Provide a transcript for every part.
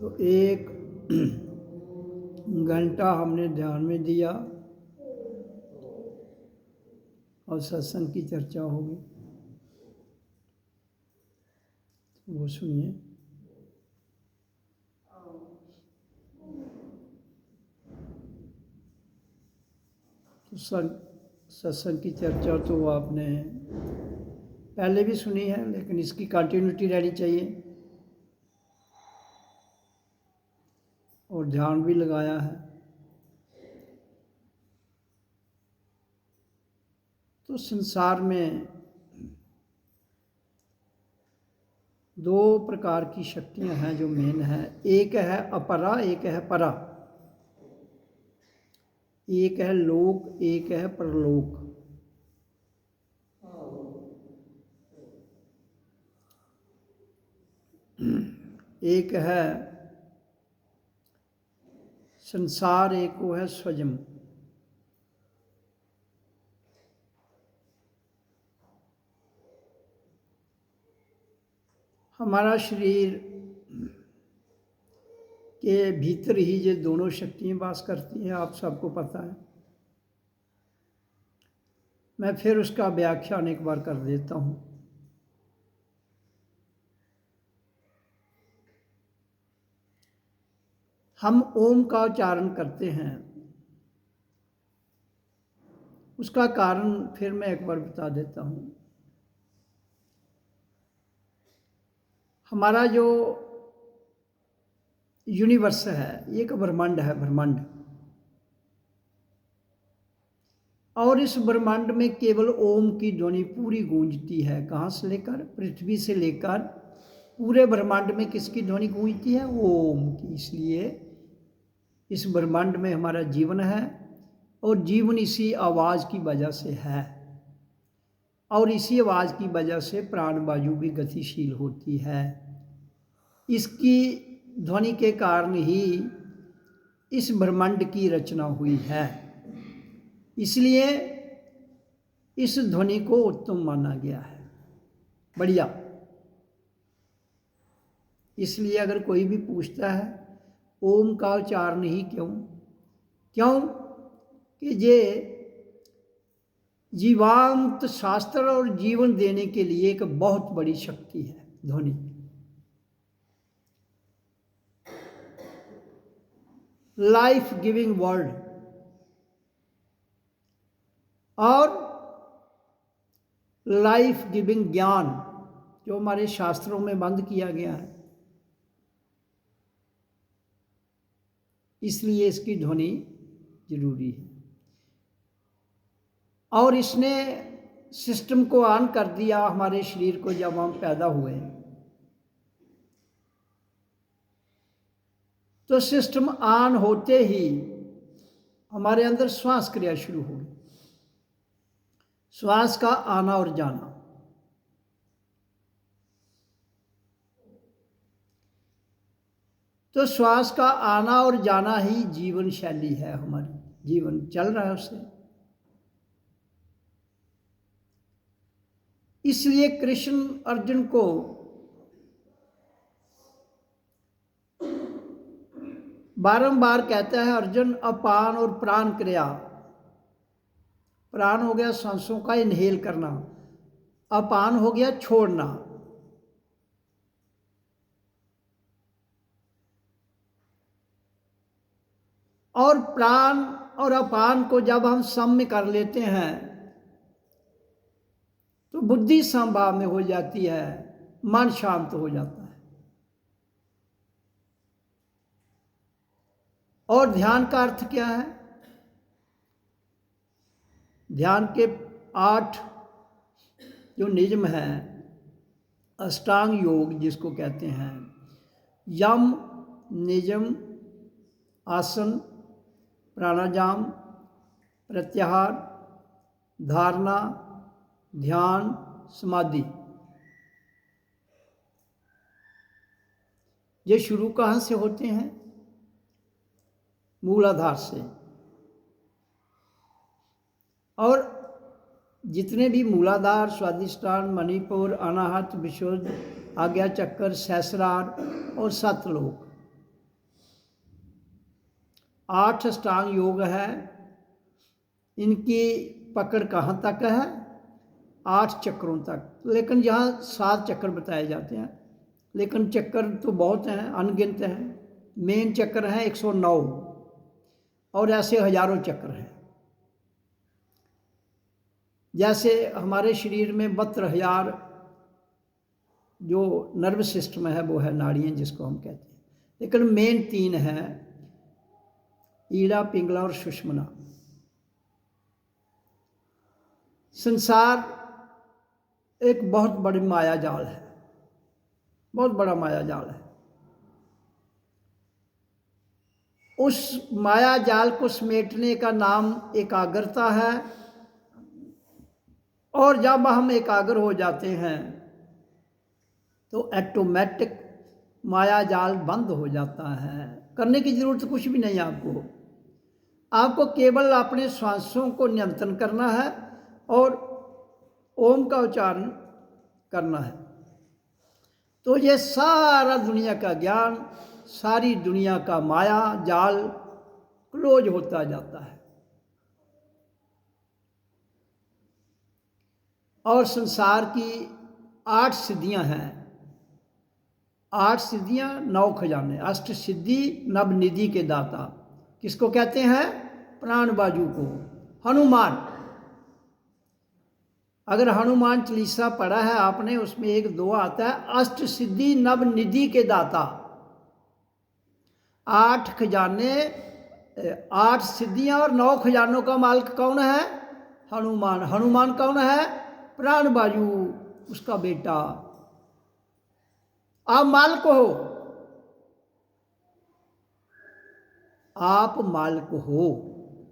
तो 1 घंटा हमने ध्यान में दिया और सत्संग की चर्चा होगी, तो वो सुनिए। तो सत्संग की चर्चा तो आपने पहले भी सुनी है, लेकिन इसकी कंटिन्यूटी रहनी चाहिए और ध्यान भी लगाया है। तो संसार में 2 प्रकार की शक्तियां हैं जो मेन है। एक है अपरा, एक है परा। एक है लोक, एक है परलोक। एक है संसार, एक वो है स्वयं। हमारा शरीर के भीतर ही ये दोनों शक्तियाँ वास करती हैं, आप सबको पता है। मैं फिर उसका व्याख्यान एक बार कर देता हूँ। हम ओम का उच्चारण करते हैं, उसका कारण फिर मैं एक बार बता देता हूँ। हमारा जो यूनिवर्स है, ये एक ब्रह्मांड है, ब्रह्मांड। और इस ब्रह्मांड में केवल ओम की ध्वनि पूरी गूंजती है। कहाँ से लेकर, पृथ्वी से लेकर पूरे ब्रह्मांड में किसकी ध्वनि गूंजती है? ओम की। इसलिए इस ब्रह्मांड में हमारा जीवन है और जीवन इसी आवाज़ की वजह से है, और इसी आवाज़ की वजह से प्राण वायु भी गतिशील होती है। इसकी ध्वनि के कारण ही इस ब्रह्मांड की रचना हुई है। इसलिए इस ध्वनि को उत्तम माना गया है, बढ़िया। इसलिए अगर कोई भी पूछता है ओम का उच्चारण ही क्यों, कि ये जीवांत शास्त्र और जीवन देने के लिए एक बहुत बड़ी शक्ति है ध्वनि। लाइफ गिविंग वर्ड और लाइफ गिविंग ज्ञान जो हमारे शास्त्रों में बंद किया गया है, इसलिए इसकी ध्वनि जरूरी है। और इसने सिस्टम को ऑन कर दिया हमारे शरीर को। जब हम पैदा हुए तो सिस्टम ऑन होते ही हमारे अंदर श्वास क्रिया शुरू हो गई, श्वास का आना और जाना। तो श्वास का आना और जाना ही जीवन शैली है, हमारी जीवन चल रहा है उससे। इसलिए कृष्ण अर्जुन को बारंबार कहता है, अर्जुन अपान और प्राण क्रिया। प्राण हो गया सांसों का इनहेल करना, अपान हो गया छोड़ना। और प्राण और अपान को जब हम सम में कर लेते हैं तो बुद्धि समभाव में हो जाती है, मन शांत हो जाता है। और ध्यान का अर्थ क्या है? ध्यान के 8 जो नियम है, अष्टांग योग जिसको कहते हैं, यम, नियम, आसन, प्राणायाम, प्रत्याहार, धारणा, ध्यान, समाधि। ये शुरू कहाँ से होते हैं? मूलाधार से। और जितने भी मूलाधार, स्वादिष्ठान, मणिपुर, अनाहत, विशुद्ध, आज्ञा चक्र, सहस्रार और सतलोक, 8 अष्टांग योग है, इनकी पकड़ कहाँ तक है? 8 चक्रों तक, लेकिन यहाँ 7 चक्र बताए जाते हैं, लेकिन चक्कर तो बहुत हैं, अनगिनत हैं। मेन चक्र हैं 109 और ऐसे हजारों चक्र हैं। जैसे हमारे शरीर में 72,000 जो नर्व सिस्टम है वो है नाड़ियाँ जिसको हम कहते हैं, लेकिन मेन 3 हैं, ईड़ा, पिंगला और सुषुम्ना। संसार एक बहुत बड़ी माया जाल है, बहुत बड़ा माया जाल है। उस माया जाल को समेटने का नाम एकाग्रता है, और जब हम एकाग्र हो जाते हैं तो ऑटोमेटिक माया जाल बंद हो जाता है। करने की जरूरत कुछ भी नहीं आपको केवल अपने श्वासों को नियंत्रण करना है और ओम का उच्चारण करना है, तो ये सारा दुनिया का ज्ञान, सारी दुनिया का माया जाल क्लोज होता जाता है। और संसार की 8 सिद्धियां हैं, 8 सिद्धियां, 9 खजाने। अष्ट सिद्धि नवनिधि के दाता किसको कहते हैं? प्राण बाजू को, हनुमान। अगर हनुमान चालीसा पढ़ा है आपने, उसमें एक दो आता है, अष्ट सिद्धि नवनिधि के दाता। 8 खजाने, 8 सिद्धियां और 9 खजानों का मालिक कौन है? हनुमान। हनुमान कौन है? प्राण बाजू, उसका बेटा। आप मालिक हो, आप मालिक हो।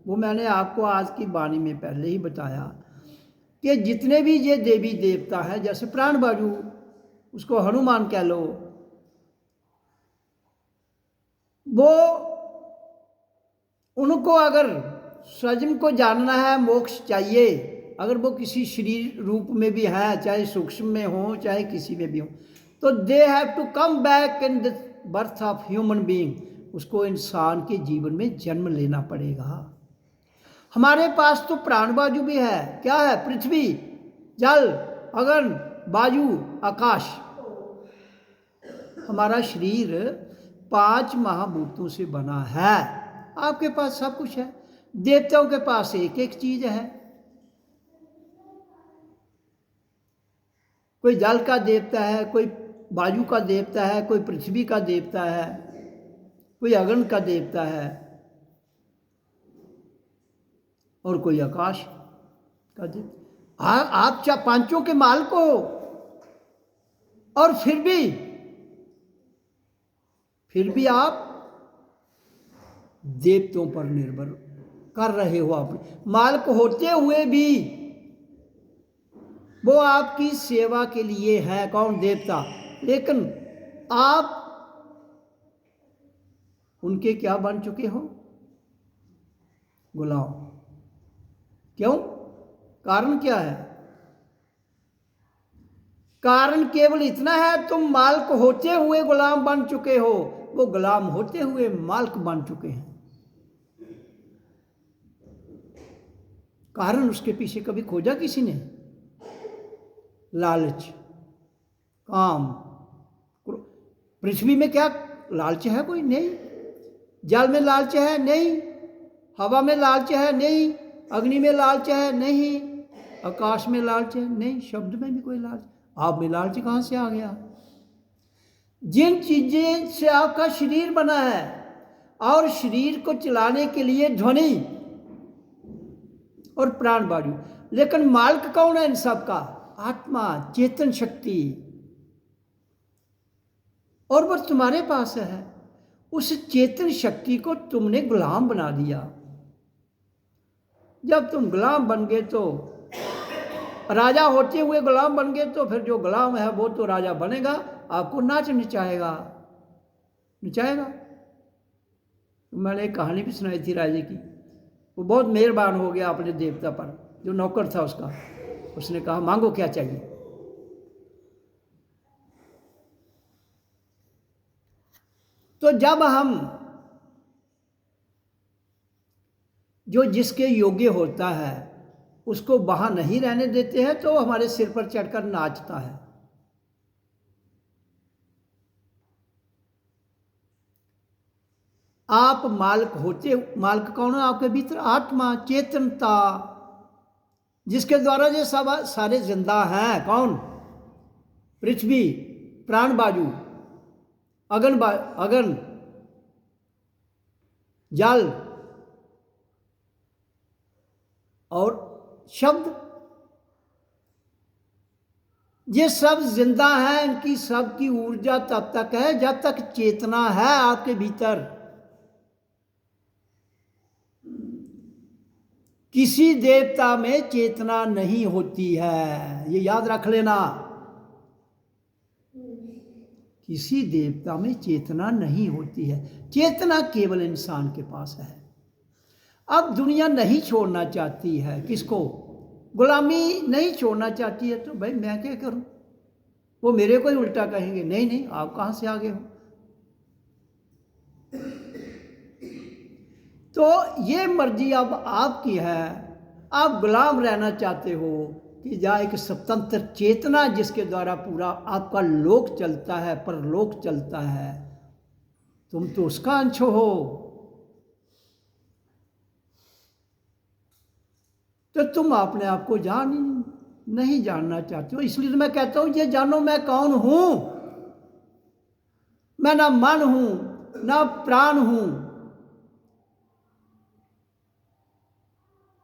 वो मैंने आपको आज की वाणी में पहले ही बताया कि जितने भी ये देवी देवता हैं, जैसे प्राण बाजू, उसको हनुमान कह लो, वो उनको अगर स्वयं को जानना है, मोक्ष चाहिए, अगर वो किसी शरीर रूप में भी है, चाहे सूक्ष्म में हो चाहे किसी में भी हो, तो they have to come back in the birth of human being. उसको इंसान के जीवन में जन्म लेना पड़ेगा। हमारे पास तो प्राण बाजू भी है। क्या है? पृथ्वी, जल, अग्नि, वायु, आकाश। हमारा शरीर 5 महाभूतों से बना है। आपके पास सब कुछ है, देवताओं के पास एक एक चीज है। कोई जल का देवता है, कोई वायु का देवता है, कोई पृथ्वी का देवता है, कोई अग्नि का देवता है, और कोई आकाश का देवता। आप पांचों के मालिक हो, और फिर भी आप देवताओं पर निर्भर कर रहे हो। आप मालिक होते हुए भी वो आपकी सेवा के लिए है। कौन? देवता। लेकिन आप उनके क्या बन चुके हो? गुलाम। क्यों? कारण क्या है? कारण केवल इतना है, तुम मालिक होते हुए गुलाम बन चुके हो, वो गुलाम होते हुए मालिक बन चुके हैं। कारण उसके पीछे कभी खोजा किसी ने? लालच, काम। पृथ्वी में क्या लालच है? कोई नहीं। जल में लालच है? नहीं। हवा में लालच है? नहीं। अग्नि में लालच है? नहीं। आकाश में लालच है? नहीं। शब्द में भी कोई लालच? आप में लालच कहाँ से आ गया? जिन चीजें से आपका शरीर बना है, और शरीर को चलाने के लिए ध्वनि और प्राण वायु, लेकिन मालिक कौन है इन सब का? आत्मा, चेतन शक्ति। और वो तुम्हारे पास है। उस चेतन शक्ति को तुमने गुलाम बना दिया। जब तुम गुलाम बन गए, तो राजा होते हुए गुलाम बन गए, तो फिर जो गुलाम है वो तो राजा बनेगा, आपको नाच नचाएगा। मैंने एक कहानी भी सुनाई थी राजे की। वो बहुत मेहरबान हो गया अपने देवता पर, जो नौकर था उसका। उसने कहा, मांगो क्या चाहिए। तो जब हम जो जिसके योग्य होता है उसको वहां नहीं रहने देते हैं, तो हमारे सिर पर चढ़कर नाचता है। आप मालिक होते, मालिक कौन है आपके भीतर? आत्मा, चेतनता, जिसके द्वारा ये सब सारे जिंदा हैं। कौन? पृथ्वी, प्राण बाजू, अगन, जल और शब्द, ये सब जिंदा है। इनकी सबकी ऊर्जा तब तक है जब तक चेतना है आपके भीतर। किसी देवता में चेतना नहीं होती है, ये याद रख लेना। किसी देवता में चेतना नहीं होती है, चेतना केवल इंसान के पास है। अब दुनिया नहीं छोड़ना चाहती है किसको? गुलामी नहीं छोड़ना चाहती है, तो भाई मैं क्या करूं? वो मेरे को ही उल्टा कहेंगे, नहीं नहीं आप कहां से आगे हो। तो ये मर्जी अब आपकी है। आप गुलाम रहना चाहते हो कि या एक स्वतंत्र चेतना जिसके द्वारा पूरा आपका लोक चलता है, परलोक चलता है, तुम तो उसका अंश हो। तो तुम अपने आप को नहीं जानना चाहते हो। इसलिए तो मैं कहता हूं ये जानो मैं कौन हूं। मैं ना मन हूं ना प्राण हूं,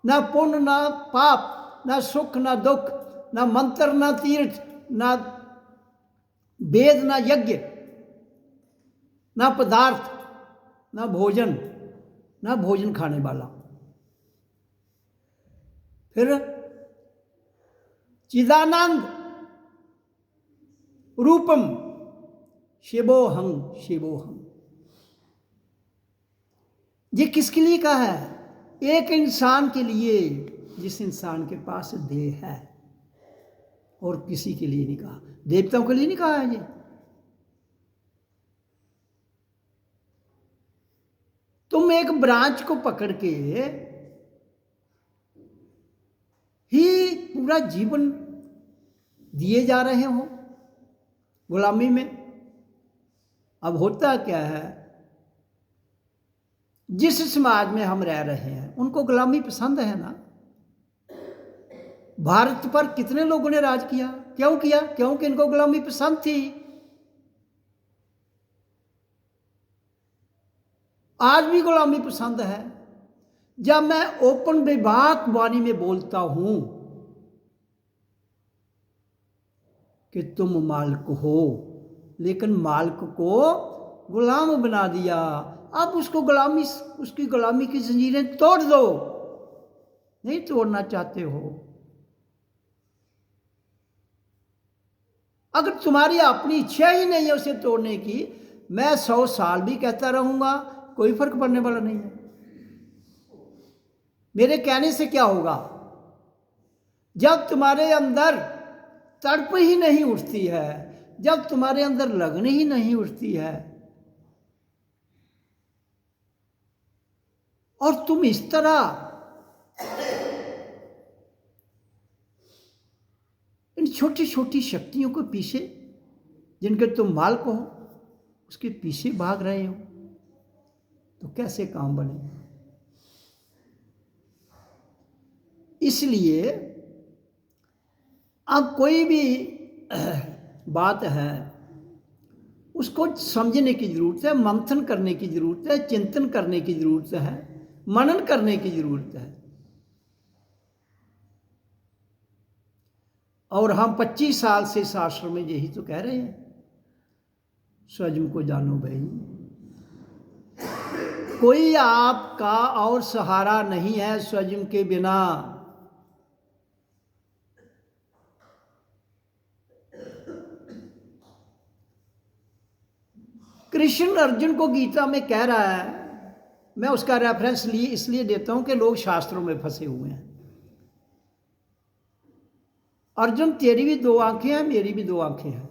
ना पुण्य ना पाप, ना सुख ना दुख, ना मंत्र ना तीर्थ, ना वेद ना यज्ञ, ना पदार्थ, ना भोजन, ना भोजन खाने वाला। फिर चिदानंद रूपम शिवोहम शिवोहम। ये किसके लिए कहा है? एक इंसान के लिए, जिस इंसान के पास देह है, और किसी के लिए नहीं कहा। देवताओं के लिए नहीं कहा है ये। तुम एक ब्रांच को पकड़ के ही पूरा जीवन दिए जा रहे हो गुलामी में। अब होता क्या है, जिस समाज में हम रह रहे हैं उनको गुलामी पसंद है ना। भारत पर कितने लोगों ने राज किया? क्यों किया? क्योंकि इनको गुलामी पसंद थी। आज भी गुलामी पसंद है। जब मैं ओपन विभाग वाणी में बोलता हूं कि तुम मालिक हो, लेकिन मालिक को गुलाम बना दिया, अब उसकी गुलामी की जंजीरें तोड़ दो। नहीं तोड़ना चाहते हो। अगर तुम्हारी अपनी इच्छा ही नहीं है उसे तोड़ने की, मैं 100 साल भी कहता रहूंगा, कोई फर्क पड़ने वाला नहीं है। मेरे कहने से क्या होगा? जब तुम्हारे अंदर तड़प ही नहीं उठती है, जब तुम्हारे अंदर लगन ही नहीं उठती है, और तुम इस तरह इन छोटी छोटी शक्तियों के पीछे, जिनके तुम मालिक हो, उसके पीछे भाग रहे हो, तो कैसे काम बने? इसलिए अब कोई भी बात है उसको समझने की जरूरत है, मंथन करने की जरूरत है, चिंतन करने की जरूरत है, मनन करने की जरूरत है। और हम 25 साल से शास्त्र में यही तो कह रहे हैं, स्वयं को जानो भाई। कोई आपका और सहारा नहीं है स्वयं के बिना। कृष्ण अर्जुन को गीता में कह रहा है, मैं उसका रेफरेंस इसलिए देता हूं कि लोग शास्त्रों में फंसे हुए हैं। अर्जुन तेरी भी 2 आंखें हैं, मेरी भी 2 आंखें हैं।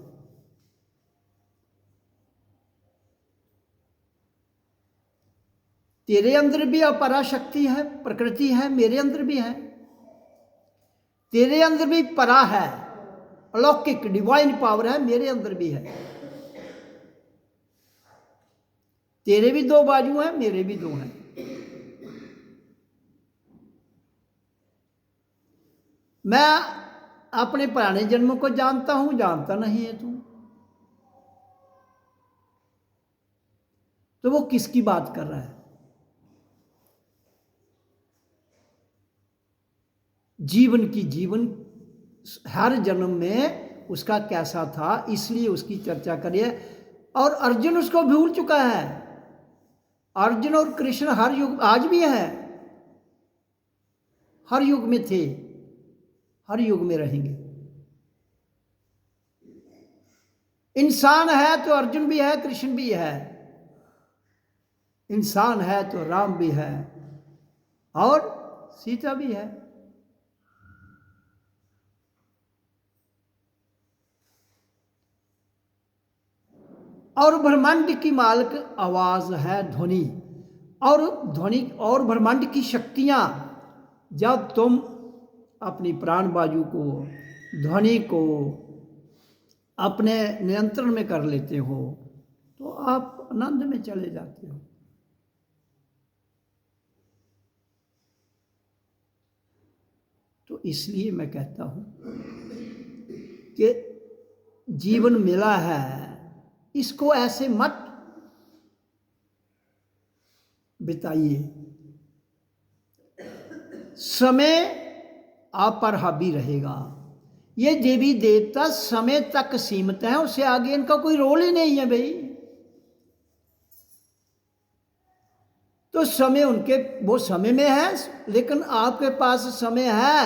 तेरे अंदर भी अपरा शक्ति है, प्रकृति है, मेरे अंदर भी है। तेरे अंदर भी परा है, अलौकिक डिवाइन पावर है, मेरे अंदर भी है। तेरे भी दो बाजू हैं, मेरे भी दो हैं। मैं अपने पुराने जन्मों को जानता हूं, जानता नहीं है तू। तो वो किसकी बात कर रहा है? जीवन की, जीवन हर जन्म में उसका कैसा था, इसलिए उसकी चर्चा करिए। और अर्जुन उसको भूल चुका है। अर्जुन और कृष्ण हर युग, आज भी है, हर युग में थे, हर युग में रहेंगे। इंसान है तो अर्जुन भी है, कृष्ण भी है। इंसान है तो राम भी है और सीता भी है। और ब्रह्मांड की मालिक आवाज है ध्वनि। और ध्वनि और ब्रह्मांड की शक्तियां, जब तुम अपनी प्राण बाजू को, ध्वनि को अपने नियंत्रण में कर लेते हो तो आप आनंद में चले जाते हो। तो इसलिए मैं कहता हूं कि जीवन मिला है, इसको ऐसे मत बिताइए। समय आप पर हावी रहेगा। ये देवी देवता समय तक सीमित है, उससे आगे इनका कोई रोल ही नहीं है भाई। तो समय उनके, वो समय में है, लेकिन आपके पास समय है।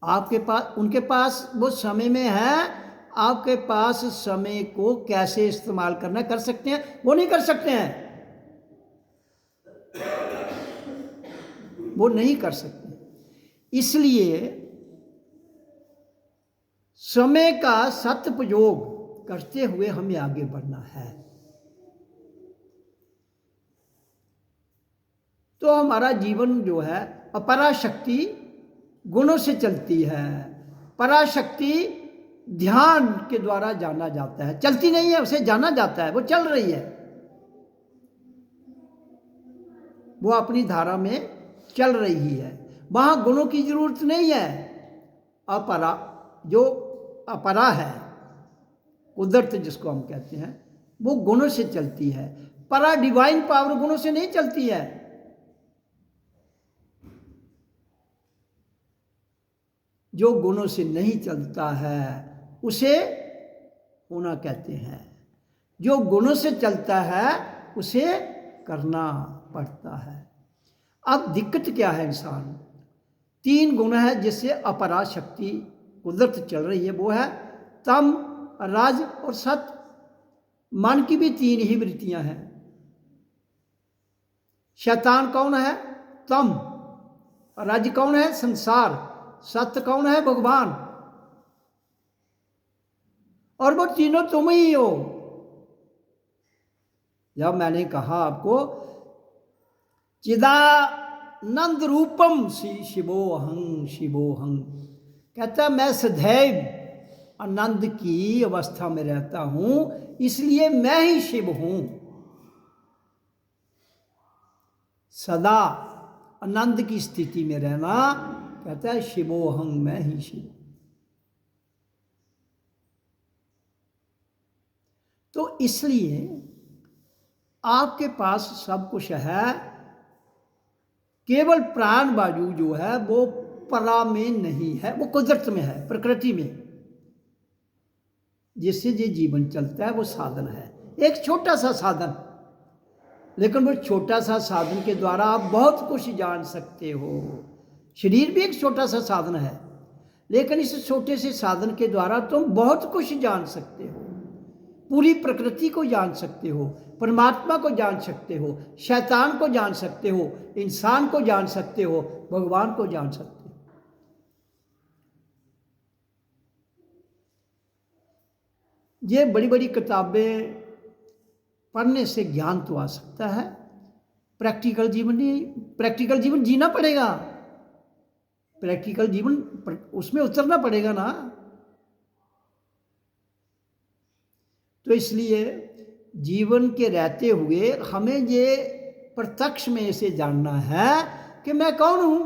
आपके पास, उनके पास वो समय में है, आपके पास समय को कैसे इस्तेमाल करना कर सकते हैं, वो नहीं कर सकते हैं, वो नहीं कर सकते। इसलिए समय का सदुपयोग करते हुए हमें आगे बढ़ना है। तो हमारा जीवन जो है अपराशक्ति गुणों से चलती है। पराशक्ति ध्यान के द्वारा जाना जाता है, चलती नहीं है, उसे जाना जाता है, वो चल रही है, वो अपनी धारा में चल रही है। वहां गुणों की जरूरत नहीं है। अपरा, जो अपरा है, कुदरत जिसको हम कहते हैं, वो गुणों से चलती है। परा डिवाइन पावर गुणों से नहीं चलती है। जो गुणों से नहीं चलता है उसे होना कहते हैं। जो गुणों से चलता है उसे करना पड़ता है। अब दिक्कत क्या है? इंसान, तीन गुण है जिससे अपरा शक्ति कुदरत चल रही है, वो है तम, राज और सत। मन की भी तीन ही वृत्तियां हैं। शैतान कौन है? तम। रज कौन है? संसार। सत्य कौन है? भगवान। और वो तीनों तुम ही हो। जब मैंने कहा आपको चिदानंद रूपम शिवोहं शिवोहं, कहता मैं सदैव आनंद की अवस्था में रहता हूं, इसलिए मैं ही शिव हूं। सदा आनंद की स्थिति में रहना, कहता है शिवोहं, मैं ही शिव। तो इसलिए आपके पास सब कुछ है, केवल प्राण बाजू जो है वो परा में नहीं है, वो कुदरत में है, प्रकृति में। जिससे ये जीवन चलता है वो साधन है, एक छोटा सा साधन। लेकिन वो छोटा सा साधन के द्वारा आप बहुत कुछ जान सकते हो। शरीर भी एक छोटा सा साधन है, लेकिन इस छोटे से साधन के द्वारा तुम बहुत कुछ जान सकते हो। पूरी प्रकृति को जान सकते हो, परमात्मा को जान सकते हो, शैतान को जान सकते हो, इंसान को जान सकते हो, भगवान को जान सकते हो। ये बड़ी बड़ी किताबें पढ़ने से ज्ञान तो आ सकता है, प्रैक्टिकल जीवन नहीं, प्रैक्टिकल जीवन जीना पड़ेगा, प्रैक्टिकल जीवन उसमें उतरना पड़ेगा ना। तो इसलिए जीवन के रहते हुए हमें ये प्रत्यक्ष में इसे जानना है कि मैं कौन हूं,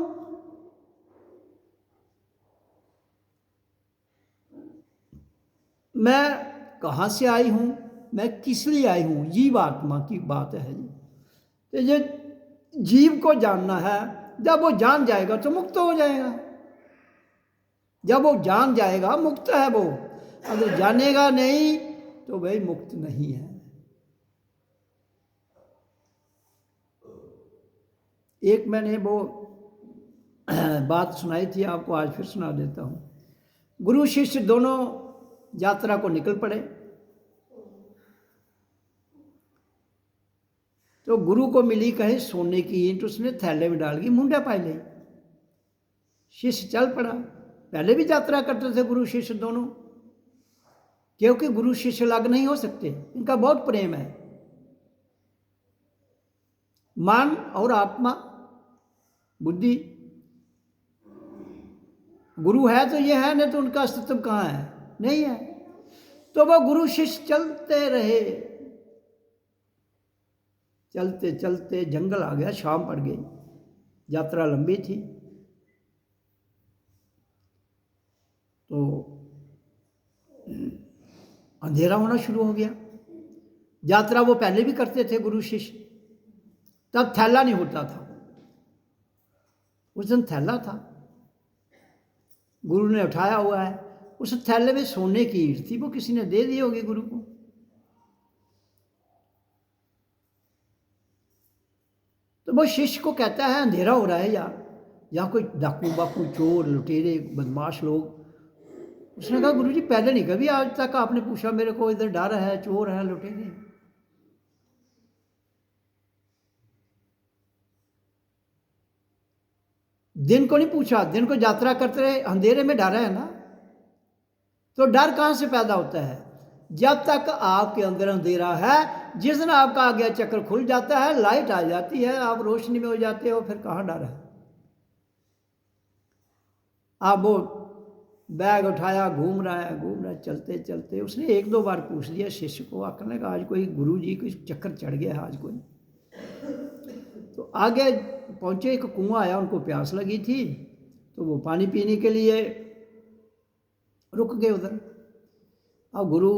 मैं कहां से आई हूं, मैं किस लिए आई हूं, जीव आत्मा की बात है ये। तो ये जीव को जानना है, जब वो जान जाएगा तो मुक्त हो जाएगा, जब वो जान जाएगा मुक्त है वो, अगर जानेगा नहीं तो भाई मुक्त नहीं है। एक मैंने वो बात सुनाई थी आपको, आज फिर सुना देता हूं। गुरु शिष्य दोनों यात्रा को निकल पड़े। तो गुरु को मिली कहे सोने की ईंट, उसने थैले में डाल के मुंडा पाई ले। शिष्य चल पड़ा। पहले भी यात्रा करते थे गुरु शिष्य दोनों, क्योंकि गुरु शिष्य अलग नहीं हो सकते, इनका बहुत प्रेम है। मन और आत्मा बुद्धि, गुरु है तो ये है, नहीं तो उनका अस्तित्व कहाँ है, नहीं है। तो वो गुरु शिष्य चलते रहे, चलते चलते जंगल आ गया, शाम पड़ गई, यात्रा लंबी थी। तो अंधेरा होना शुरू हो गया। यात्रा वो पहले भी करते थे गुरु शिष्य, तब थैला नहीं होता था, उस दिन थैला था, गुरु ने उठाया हुआ है। उस थैले में सोने की ईंट थी, वो किसी ने दे दी होगी गुरु को। तो वो शिष्य को कहता है अंधेरा हो रहा है यार, यहाँ कोई डाकू बाकू चोर लुटेरे बदमाश लोग। उसने कहा गुरु जी पहले नहीं कभी आज तक आपने पूछा मेरे को, इधर डर है, चोर है, लुटेरे। दिन को नहीं पूछा, दिन को यात्रा करते रहे, अंधेरे में डर है ना। तो डर कहां से पैदा होता है, जब तक आपके अंदर अंधेरा है। जिस दिन आपका आज्ञा चक्र खुल जाता है, लाइट आ जाती है, आप रोशनी में हो जाते हो, फिर कहां डर है। आप वो बैग उठाया, घूम रहा है, चलते चलते उसने एक दो बार पूछ लिया शिष्य को, आखने का आज कोई गुरु जी कोई चक्कर चढ़ गया है आज कोई। तो आगे पहुंचे, एक कुआं आया, उनको प्यास लगी थी, तो वो पानी पीने के लिए रुक गए उधर। अब गुरु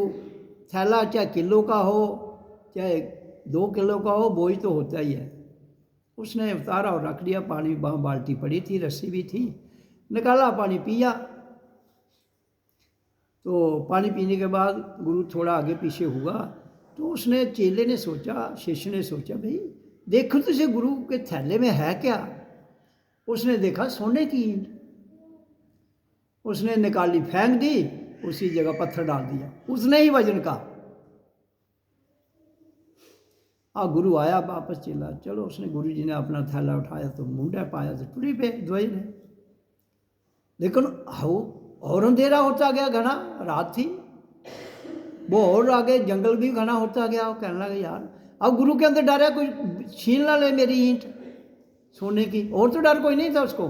थैला चाहे किलो का हो चाहे 2 किलो का हो, बोझ तो होता ही है। उसने उतारा और रख दिया, पानी वहाँ बाल्टी पड़ी थी, रस्सी भी थी, निकाला, पानी पिया। तो पानी पीने के बाद गुरु थोड़ा आगे पीछे हुआ, तो उसने चेले ने सोचा, शिष्य ने सोचा भाई देखो तो इसे गुरु के थैले में है क्या। उसने देखा सोने की ईंट, उसने निकाली, फेंक दी, उसी जगह पत्थर डाल दिया, उसने ही वजन का। गुरु आया वापस, चला चलो, उसने गुरु जी ने अपना थैला उठाया तो मुंडा पाया तो टुरी पे ध्वज ने। लेकिन और अंधेरा होता गया, घना रात थी, वो और आगे जंगल भी घना होता गया। वो कहने लगे यार अब गुरु के अंदर डर है, कोई छीन ना ले मेरी ईंट सोने की, और तो डर कोई नहीं था उसको।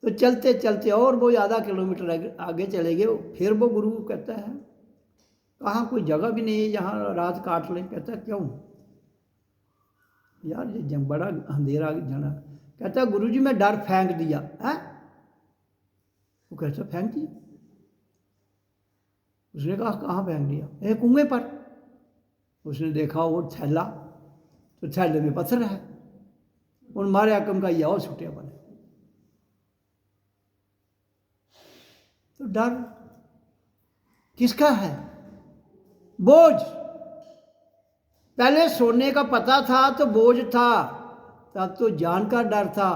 तो चलते चलते और वो आधा किलोमीटर आगे चले गए। फिर वो गुरु कहता है कहाँ कोई जगह भी नहीं है जहाँ रात काट लें। कहता है क्यों यार, ये बड़ा अंधेरा जाना। कहता है गुरु जी मैं डर फेंक दिया है। वो कहता फेंक दिया। उसने कहा कहाँ फेंक दिया? एक कुएं पर। उसने देखा वो थैला, तो थैले में पत्थर है, उन मारे आकम का यह छुटिया बने। तो डर किसका है? बोझ। पहले सोने का पता था तो बोझ था, तब तो जान का डर था,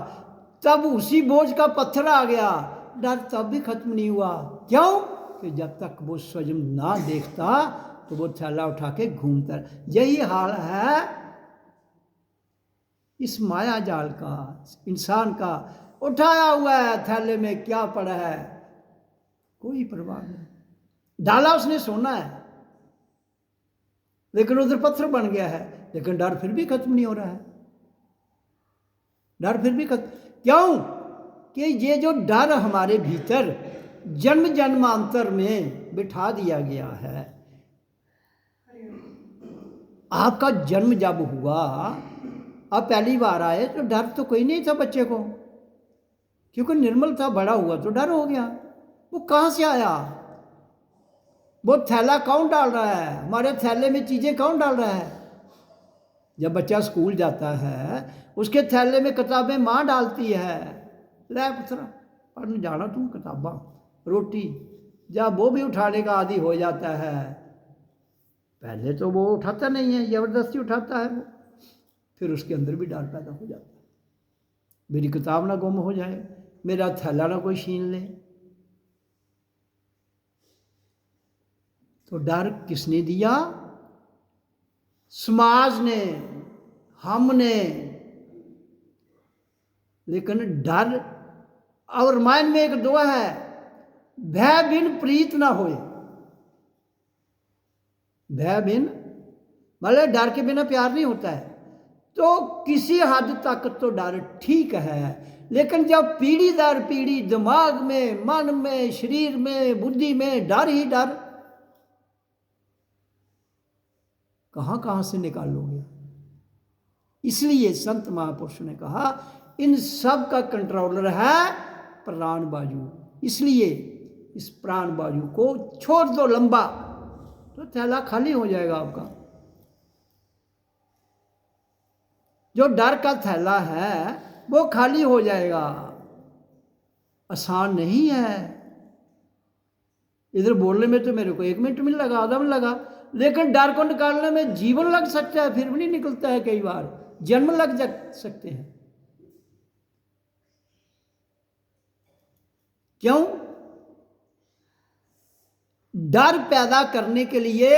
तब उसी बोझ का पत्थर आ गया, डर तब भी खत्म नहीं हुआ। क्यों? कि जब तक वो स्वयं ना देखता तो वो थैला उठा के घूमता। यही हाल है इस माया जाल का, इंसान का। उठाया हुआ है, थैले में क्या पड़ा है कोई परवाह नहीं। डाला उसने सोना है, लेकिन उधर पत्थर बन गया है, लेकिन डर फिर भी खत्म नहीं हो रहा है। डर फिर भी खत्म क्यों? कि ये जो डर हमारे भीतर जन्म जन्मांतर में बिठा दिया गया है। आपका जन्म जब हुआ, आप पहली बार आए तो डर तो कोई नहीं था बच्चे को, क्योंकि निर्मल था। बड़ा हुआ तो डर हो गया। वो कहाँ से आया? वो थैला कौन डाल रहा है? हमारे थैले में चीज़ें कौन डाल रहा है? जब बच्चा स्कूल जाता है, उसके थैले में किताबें माँ डालती है। ले पुत्रा पढ़ने जाना, तुम किताबा रोटी। जब वो भी उठाने का आदी हो जाता है, पहले तो वो उठाता नहीं है, ज़बरदस्ती उठाता है वो, फिर उसके अंदर भी डर पैदा हो जाता है, मेरी किताब ना गुम हो जाए, मेरा थैला ना कोई छीन ले। तो डर किसने दिया? समाज ने, हमने। लेकिन डर, और रामायण में एक दुआ है, भय बिन प्रीत ना होए। भय बिन मतलब डर के बिना प्यार नहीं होता है। तो किसी हद तक तो डर ठीक है, लेकिन जब पीढ़ी दर पीढ़ी दिमाग में, मन में, शरीर में, बुद्धि में डर ही डर, कहाँ कहाँ से निकालोगे? इसलिए संत महापुरुष ने कहा इन सब का कंट्रोलर है प्राण बाजू। इसलिए इस प्राण बाजू को छोड़ दो लंबा, तो थैला खाली हो जाएगा आपका। जो डर का थैला है वो खाली हो जाएगा। आसान नहीं है। इधर बोलने में तो मेरे को 1 मिनट में लगा, आधा मिनट लगा, लेकिन डर को निकालने में जीवन लग सकता है, फिर भी नहीं निकलता है। कई बार जन्म लग सकते हैं। क्यों? डर पैदा करने के लिए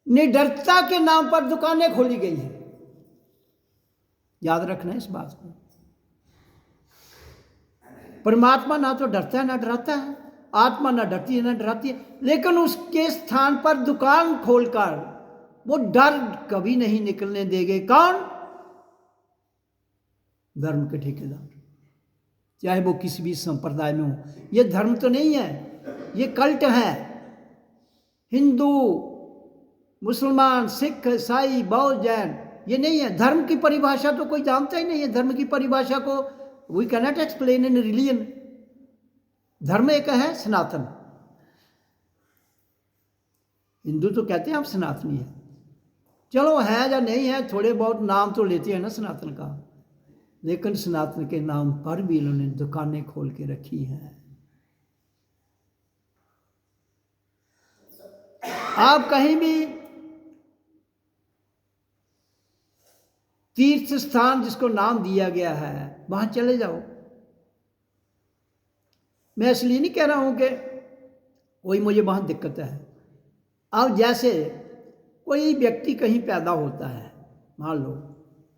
निडरता के नाम पर दुकानें खोली गई हैं। याद रखना इस बात को। परमात्मा ना तो डरता है ना डराता है, आत्मा ना डरती है ना डराती है, लेकिन उसके स्थान पर दुकान खोलकर वो डर कभी नहीं निकलने देंगे। कौन? धर्म के ठेकेदार, चाहे वो किसी भी संप्रदाय में हो। ये धर्म तो नहीं है, ये कल्ट है। हिंदू, मुसलमान, सिख, ईसाई, बौद्ध, जैन, ये नहीं है। धर्म की परिभाषा तो कोई जानता ही नहीं है। धर्म की परिभाषा को we cannot explain in religion. धर्म एक है सनातन। हिंदू तो कहते हैं हम सनातनी है, चलो है या नहीं है, थोड़े बहुत नाम तो लेते हैं ना सनातन का, लेकिन सनातन के नाम पर भी इन्होंने दुकानें खोल के रखी हैं। आप कहीं भी तीर्थ स्थान जिसको नाम दिया गया है वहां चले जाओ। मैं इसलिए नहीं कह रहा हूं कि कोई मुझे वहां दिक्कत है। अब जैसे कोई व्यक्ति कहीं पैदा होता है, मान लो,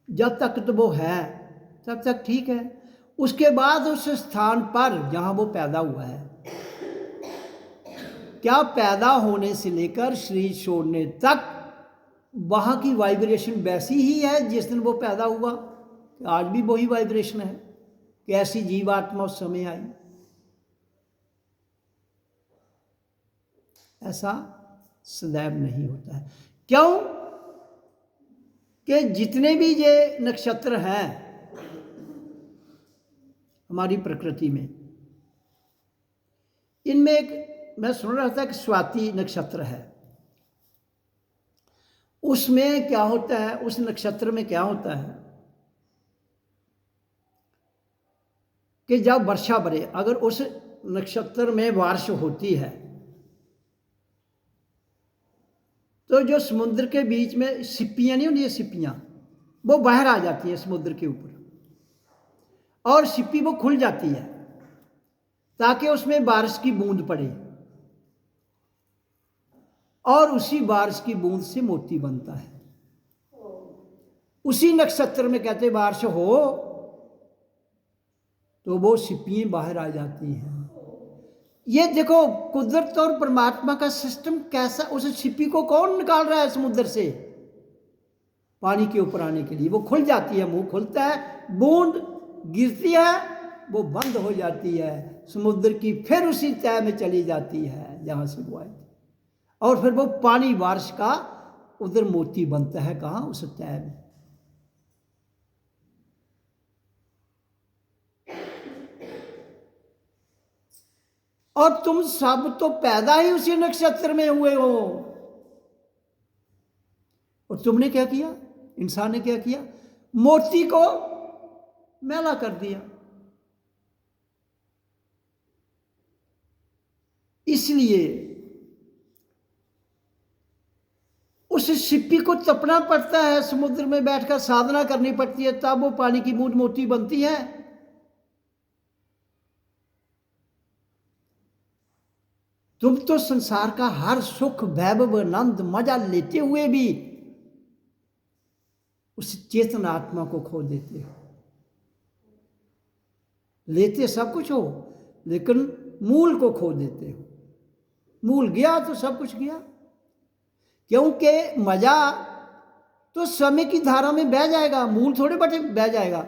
जब तक तो वो है तब तक ठीक है। उसके बाद उस स्थान पर जहां वो पैदा हुआ है, क्या पैदा होने से लेकर शरीर छोड़ने तक वहाँ की वाइब्रेशन वैसी ही है जिस दिन वो पैदा हुआ? आज भी वही वाइब्रेशन है कि ऐसी जीवात्मा उस समय आई? ऐसा सदैव नहीं होता है। क्यों? कि जितने भी ये नक्षत्र हैं हमारी प्रकृति में, इनमें एक मैं सुन रहा था कि स्वाति नक्षत्र है। उसमें क्या होता है, उस नक्षत्र में क्या होता है कि जब वर्षा बरे, अगर उस नक्षत्र में बारिश होती है तो जो समुद्र के बीच में सिप्पियां नहीं होती, सिप्पियां वो बाहर आ जाती हैं समुद्र के ऊपर, और सिप्पी वो खुल जाती है ताकि उसमें बारिश की बूंद पड़े, और उसी बारिश की बूंद से मोती बनता है। उसी नक्षत्र में कहते बारिश हो तो वो सिप्पियां बाहर आ जाती हैं। ये देखो कुदरत और परमात्मा का सिस्टम कैसा, उस छिपी को कौन निकाल रहा है समुद्र से पानी के ऊपर आने के लिए? वो खुल जाती है, मुंह खुलता है, बूंद गिरती है, वो बंद हो जाती है समुद्र की, फिर उसी तह में चली जाती है जहां से वो आई थी, और फिर वो पानी बारिश का उधर मोती बनता है, कहां? उस तह में। और तुम सब तो पैदा ही उसी नक्षत्र में हुए हो, और तुमने क्या किया? इंसान ने क्या किया? मोती को मैला कर दिया। इसलिए उस छिपी को तपना पड़ता है, समुद्र में बैठकर साधना करनी पड़ती है, तब वो पानी की बूंद मोती बनती है। तुम तो संसार का हर सुख वैभव आनंद मजा लेते हुए भी उस चेतन आत्मा को खो देते हो। लेते सब कुछ हो लेकिन मूल को खो देते हो। मूल गया तो सब कुछ गया, क्योंकि मजा तो समय की धारा में बह जाएगा, मूल थोड़े बटे बह जाएगा।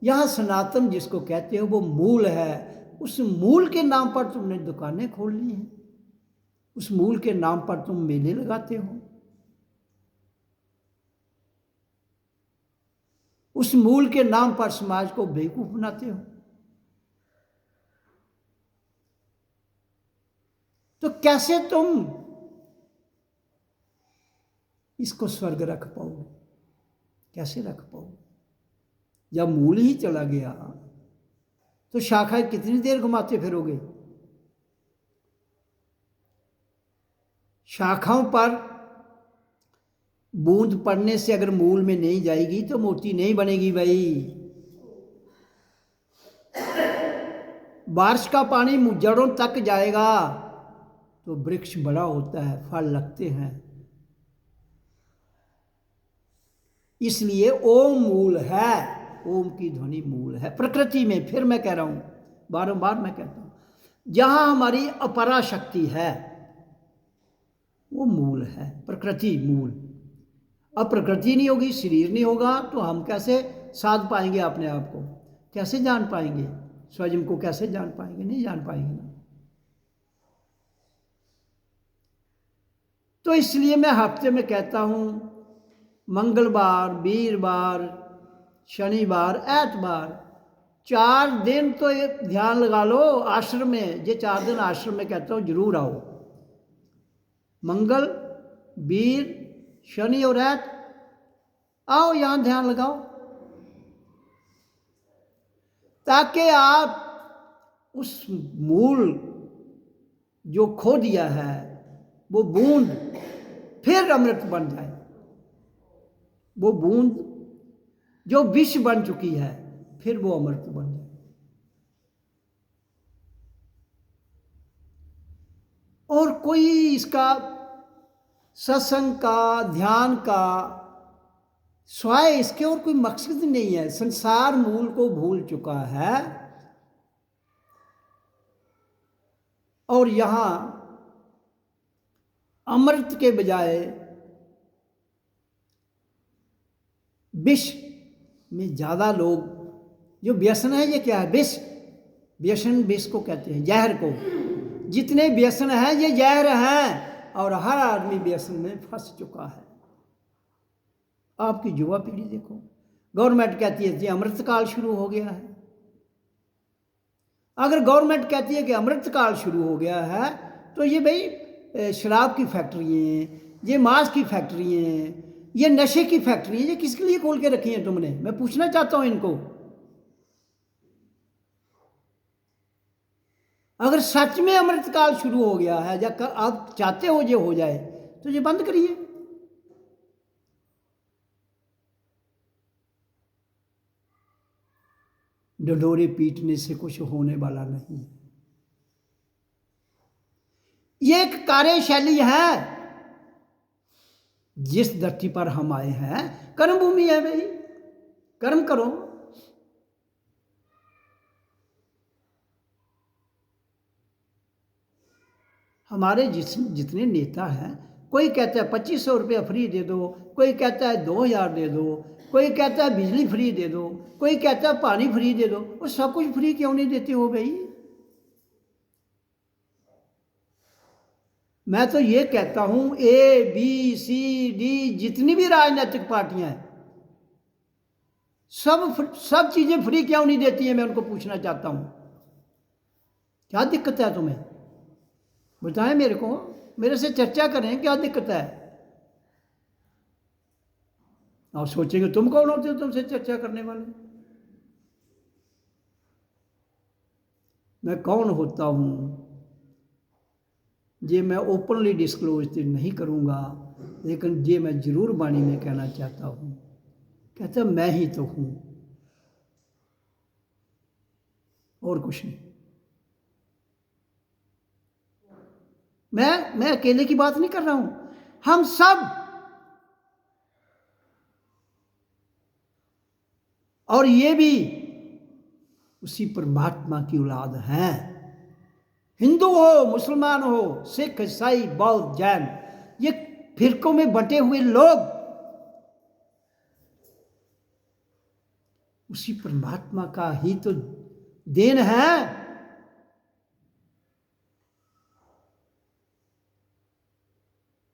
यहां सनातन जिसको कहते हो वो मूल है। उस मूल के नाम पर तुमने दुकानें खोल ली हैं, उस मूल के नाम पर तुम मेले लगाते हो, उस मूल के नाम पर समाज को बेवकूफ बनाते हो। तो कैसे तुम इसको स्वर्ग रख पाओगे? कैसे रख पाओगे? जब मूल ही चला गया तो शाखाएं कितनी देर घुमाते फिरोगे? शाखाओं पर बूंद पड़ने से अगर मूल में नहीं जाएगी तो मोती नहीं बनेगी भाई। बारिश का पानी जड़ों तक जाएगा तो वृक्ष बड़ा होता है, फल लगते हैं। इसलिए ओम मूल है, ओम की ध्वनि मूल है प्रकृति में। फिर मैं कह रहा हूं, बारंबार मैं कहता हूं, जहां हमारी अपरा शक्ति है वो मूल है, प्रकृति मूल। अब प्रकृति नहीं होगी, शरीर नहीं होगा, तो हम कैसे साध पाएंगे अपने आप को? कैसे जान पाएंगे स्वयं को? कैसे जान पाएंगे? नहीं जान पाएंगे ना। तो इसलिए मैं हफ्ते में कहता हूं, मंगलवार, वीरवार, शनिवार, एतवार, 4 दिन तो ये ध्यान लगा लो आश्रम में। ये 4 दिन आश्रम में कहता हूं जरूर आओ। मंगल, वीर, शनि और ऐत आओ, यहां ध्यान लगाओ, ताकि आप उस मूल जो खो दिया है वो बूंद फिर अमृत बन जाए। वो बूंद जो विष बन चुकी है फिर वो अमृत बन जाए। और कोई इसका सत्संग का, ध्यान का, स्वाय इसके और कोई मकसद नहीं है। संसार मूल को भूल चुका है और यहां अमृत के बजाय विष में ज्यादा लोग, जो व्यसन है ये क्या है? विष, व्यसन विष को कहते हैं, जहर को। जितने व्यसन हैं ये जहर हैं और हर आदमी व्यसन में फंस चुका है। आपकी युवा पीढ़ी देखो, गवर्नमेंट कहती है कि अमृत काल शुरू हो गया है। अगर गवर्नमेंट कहती है कि अमृत काल शुरू हो गया है तो ये भाई शराब की फैक्ट्री हैं, ये मांस की फैक्ट्री हैं, ये नशे की फैक्ट्री हैं, ये किसके लिए खोल के रखी हैं तुमने? मैं पूछना चाहता हूं इनको। अगर सच में अमृत काल शुरू हो गया है या आप चाहते हो ये हो जाए तो ये बंद करिए। डंडोरे पीटने से कुछ होने वाला नहीं। ये एक कार्यशैली है। जिस धरती पर हम आए हैं कर्म भूमि है भाई, कर्म करो। हमारे जितने नेता हैं, कोई कहता है 2500 रुपया फ्री दे दो, कोई कहता है 2000 दे दो, कोई कहता है बिजली फ्री दे दो, कोई कहता है पानी फ्री दे दो। वो सब कुछ फ्री क्यों नहीं देते हो भाई? मैं तो ये कहता हूं ABCD जितनी भी राजनीतिक पार्टियां हैं, सब चीजें फ्री क्यों नहीं देती हैं? मैं उनको पूछना चाहता हूं, क्या दिक्कत है तुम्हें? बताएं मेरे को, मेरे से चर्चा करें, क्या दिक्कत है? और सोचेंगे तुम कौन होते हो तुमसे चर्चा करने वाले? मैं कौन होता हूं? ये मैं ओपनली डिस्क्लोज नहीं करूंगा, लेकिन ये मैं जरूर वाणी में कहना चाहता हूं। कहता मैं ही तो हूं, और कुछ नहीं। मैं अकेले की बात नहीं कर रहा हूं, हम सब, और ये भी उसी परमात्मा की औलाद हैं। हिंदू हो, मुसलमान हो, सिख, ईसाई, बौद्ध, जैन, ये फिरकों में बंटे हुए लोग उसी परमात्मा का ही तो देन है।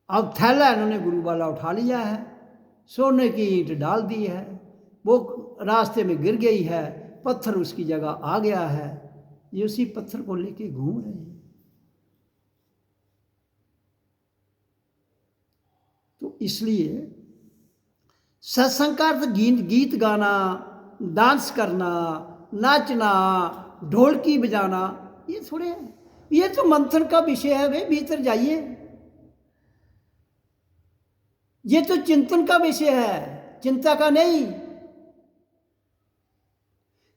अब थैला इन्होंने गुरु वाला उठा लिया है, सोने की ईंट डाल दी है, वो रास्ते में गिर गई है, पत्थर उसकी जगह आ गया है, ये उसी पत्थर को लेके घूम रहे हैं। तो इसलिए सत्संग का अर्थ गीत गाना, डांस करना, नाचना, ढोलकी बजाना, ये थोड़े है। ये तो मंथन का विषय है भाई, भीतर जाइए। ये तो चिंतन का विषय है, चिंता का नहीं।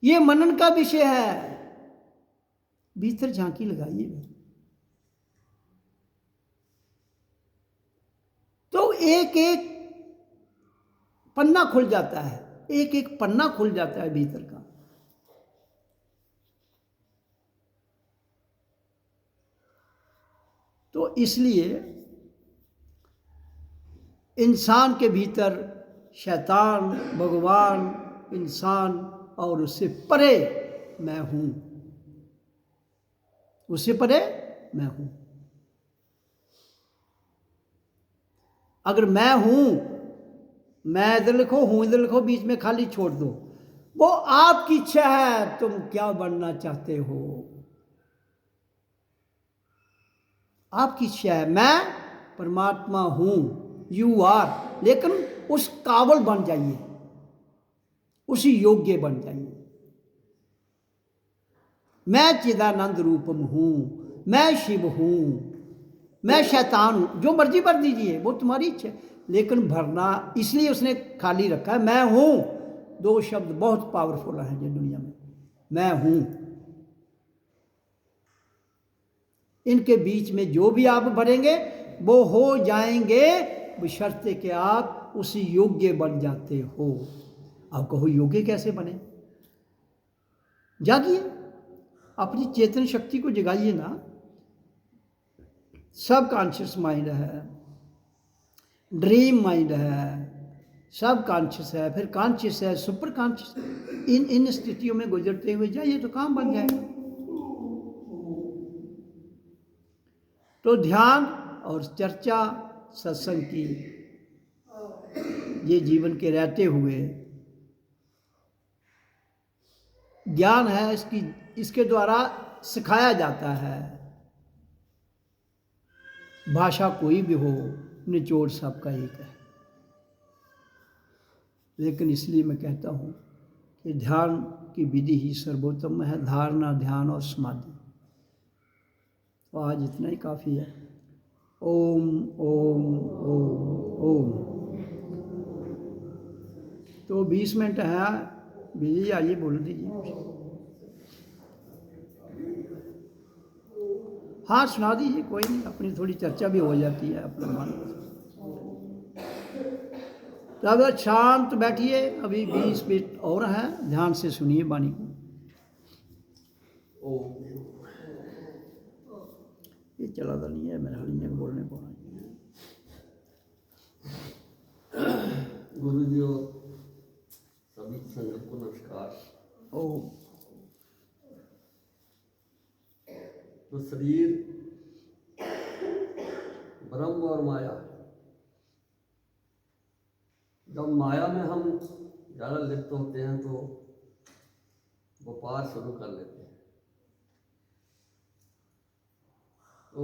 ये मनन का विषय है, भीतर झांकी लगाइए। तो एक एक पन्ना खुल जाता है, एक एक पन्ना खुल जाता है भीतर का। तो इसलिए इंसान के भीतर शैतान, भगवान, इंसान और उससे परे मैं हूं, उससे परे मैं हूं। अगर मैं हूं, मैं इधर लिखो, हूं इधर लिखो, बीच में खाली छोड़ दो, वो आपकी इच्छा है, तुम क्या बनना चाहते हो, आपकी इच्छा है। मैं परमात्मा हूं, यू आर, लेकिन उस काबिल बन जाइए, उसी योग्य बन जाइए। मैं चिदानंद रूपम हूं, मैं शिव हूं, मैं शैतान हूं, जो मर्जी भर दीजिए, वो तुम्हारी इच्छा है, लेकिन भरना इसलिए उसने खाली रखा है। मैं हूं, दो शब्द बहुत पावरफुल हैं ये दुनिया में, मैं हूं। इनके बीच में जो भी आप भरेंगे वो हो जाएंगे, बशर्ते कि आप उसी योग्य बन जाते हो। आप कहो योग्य कैसे बने? जागिए, अपनी चेतन शक्ति को जगाइए ना। सब कॉन्शियस माइंड है, ड्रीम माइंड है, सब कॉन्शियस है, फिर कॉन्शियस है, सुपर कॉन्शियस। इन स्थितियों में गुजरते हुए जाइए तो काम बन जाएगा। तो ध्यान और चर्चा सत्संग की, ये जीवन के रहते हुए ज्ञान है, इसके द्वारा सिखाया जाता है। भाषा कोई भी हो, निचोड़ सबका एक है। लेकिन इसलिए मैं कहता हूँ कि ध्यान की विधि ही सर्वोत्तम है, धारणा, ध्यान और समाधि। तो आज इतना ही काफ़ी है। ओम ओम ओम ओम। तो 20 मिनट है, बिजी आइए बोल दीजिए। हाँ सुना दीजिए, कोई नहीं, अपनी थोड़ी चर्चा भी हो जाती है अपना मन। तो अब शांत बैठिए, अभी 20 मिनट और हैं, ध्यान से सुनिए वाणी को। ये चला तो नहीं है मेरे हाल में बोलने पाना। गुरु जी और सभी संगत को नमस्कार। ओ तो शरीर, ब्रह्म और माया, जब माया में हम ज़्यादा लिप्त होते हैं तो व्यापार शुरू कर लेते हैं। तो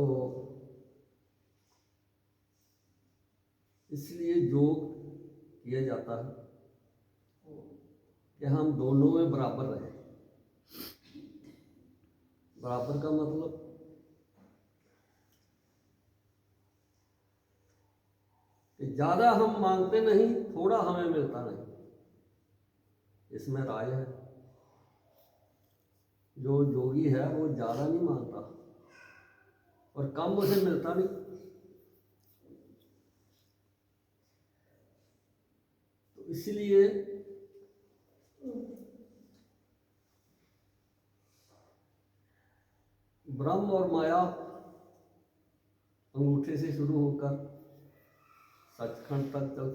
इसलिए योग किया जाता है कि हम दोनों में बराबर रहें। बराबर का मतलब कि ज़्यादा हम मांगते नहीं, थोड़ा हमें मिलता नहीं, इसमें राय है। जो योगी है वो ज़्यादा नहीं मांगता और कम उसे मिलता नहीं। तो इसलिए ब्रह्म और माया अंगूठे से शुरू होकर सचखंड तक चलती